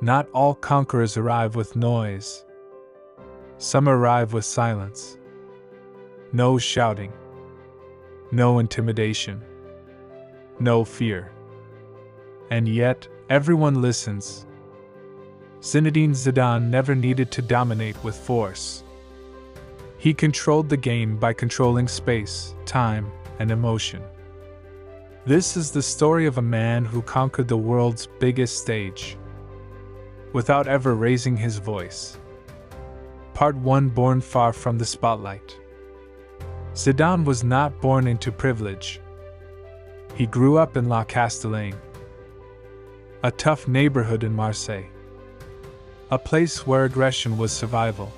Not all conquerors arrive with noise. Some arrive with silence. No shouting. No intimidation. No fear. And yet, everyone listens. Zinedine Zidane never needed to dominate with force. He controlled the game by controlling space, time, and emotion. This is the story of a man who conquered the world's biggest stage without ever raising his voice. Part 1. Born far from the spotlight. Zidane was not born into privilege. He grew up in La Castellane, a tough neighborhood in Marseille, a place where aggression was survival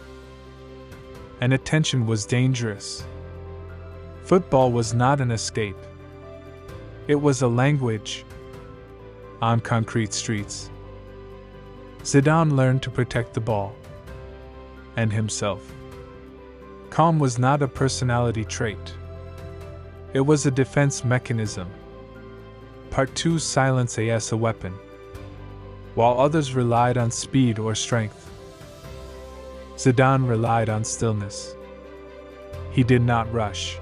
and attention was dangerous. Football was not an escape. It was a language on concrete streets. Zidane learned to protect the ball and himself. Calm was not a personality trait. It was a defense mechanism. Part 2. Silence as a weapon. While others relied on speed or strength, Zidane relied on stillness. He did not rush.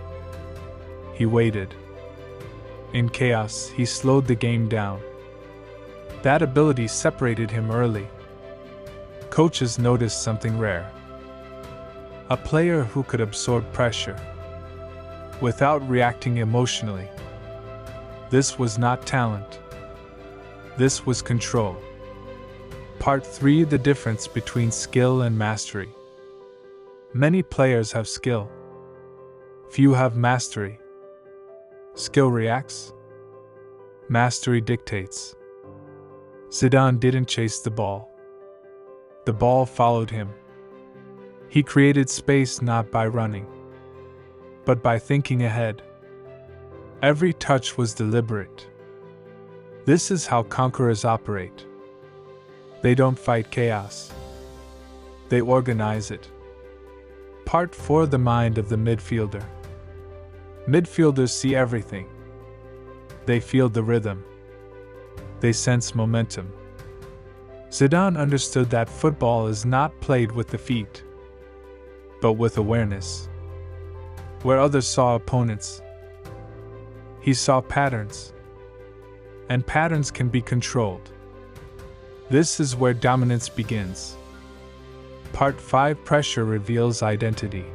He waited. In chaos, he slowed the game down. That ability separated him early. Coaches noticed something rare. A player who could absorb pressure without reacting emotionally. This was not talent. This was control. Part 3. The difference between skill and mastery. Many players have skill. Few have mastery. Skill reacts. Mastery dictates. Zidane didn't chase the ball. The ball followed him. He created space not by running, but by thinking ahead. Every touch was deliberate. This is how conquerors operate. They don't fight chaos. They organize it. Part 4. The mind of the midfielder. Midfielders see everything. They feel the rhythm. They sense momentum. Zidane understood that football is not played with the feet, but with awareness. Where others saw opponents, he saw patterns. And patterns can be controlled. This is where dominance begins. Part 5. Pressure reveals identity.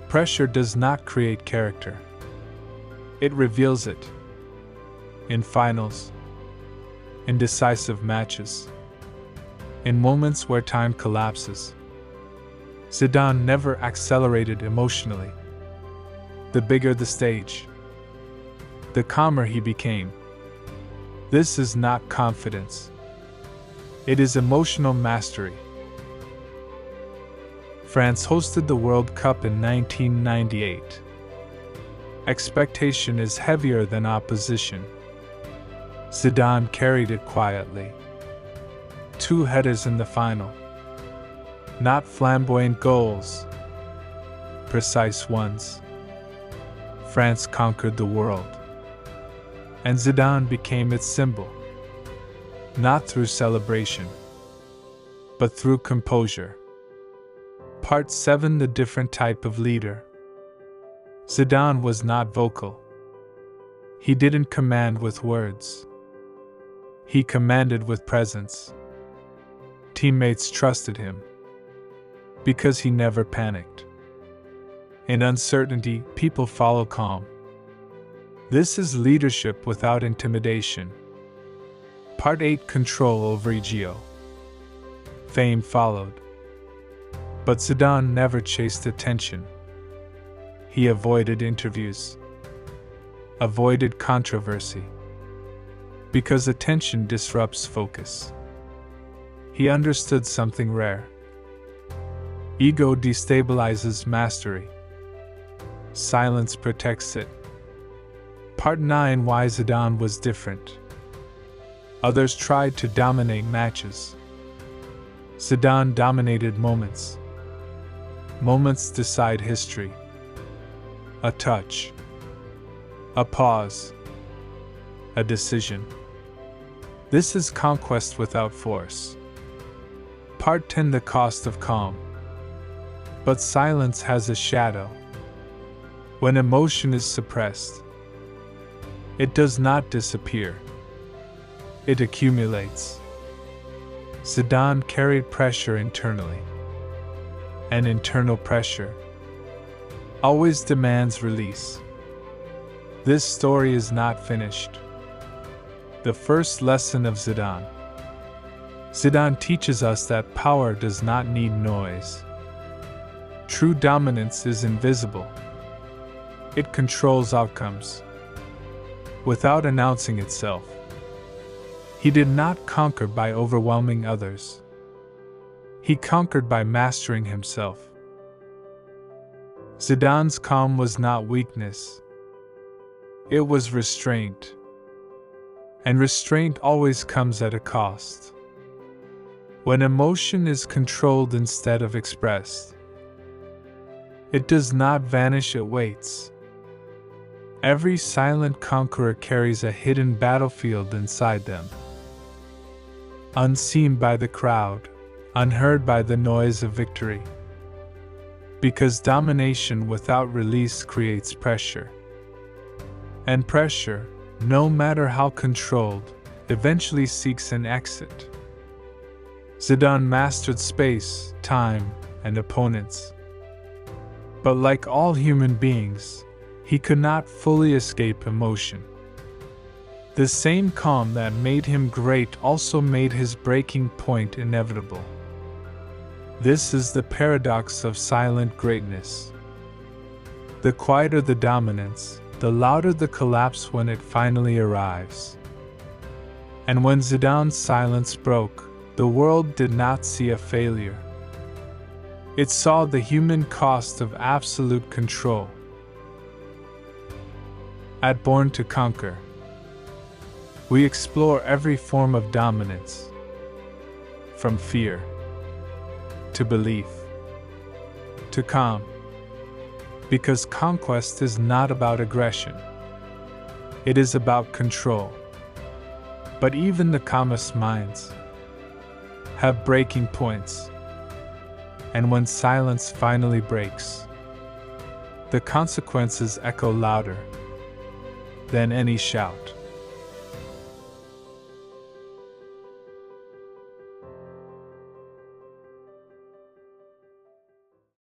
Pressure does not create character. It reveals it. In finals, in decisive matches, in moments where time collapses. Zidane never accelerated emotionally. The bigger the stage, the calmer he became. This is not confidence. It is emotional mastery. France hosted the World Cup in 1998. Expectation is heavier than opposition. Zidane carried it quietly. 2 headers in the final. Not flamboyant goals, precise ones. France conquered the world, and Zidane became its symbol. Not through celebration, but through composure. Part 7. The different type of leader. Zidane was not vocal. He didn't command with words. He commanded with presence. Teammates trusted him because he never panicked. In uncertainty, people follow calm. This is leadership without intimidation. Part 8. Control over Ego. Fame followed. But Zidane never chased attention. He avoided interviews, avoided controversy, because attention disrupts focus. He understood something rare. Ego destabilizes mastery. Silence protects it. Part 9. Why Zidane was different. Others tried to dominate matches. Zidane dominated moments. Moments decide history. A touch. A pause. A decision. This is conquest without force. Part 10: The cost of calm. But silence has a shadow. When emotion is suppressed, it does not disappear. It accumulates. Zidane carried pressure internally. And internal pressure always demands release. This story is not finished. The first lesson of Zidane. Zidane teaches us that power does not need noise. True dominance is invisible. It controls outcomes without announcing itself. He did not conquer by overwhelming others. He conquered by mastering himself. Zidane's calm was not weakness. It was restraint. And restraint always comes at a cost. When emotion is controlled instead of expressed, it does not vanish, it waits. Every silent conqueror carries a hidden battlefield inside them. Unseen by the crowd, unheard by the noise of victory. Because domination without release creates pressure. And pressure, no matter how controlled, eventually seeks an exit. Zidane mastered space, time, and opponents. But like all human beings, he could not fully escape emotion. The same calm that made him great also made his breaking point inevitable. This is the paradox of silent greatness. The quieter the dominance, the louder the collapse when it finally arrives. And when Zidane's silence broke, the world did not see a failure. It saw the human cost of absolute control. At Born to Conquer, we explore every form of dominance, from fear to belief to calm. Because conquest is not about aggression. It is about control. But even the calmest minds have breaking points. And when silence finally breaks, the consequences echo louder than any shout.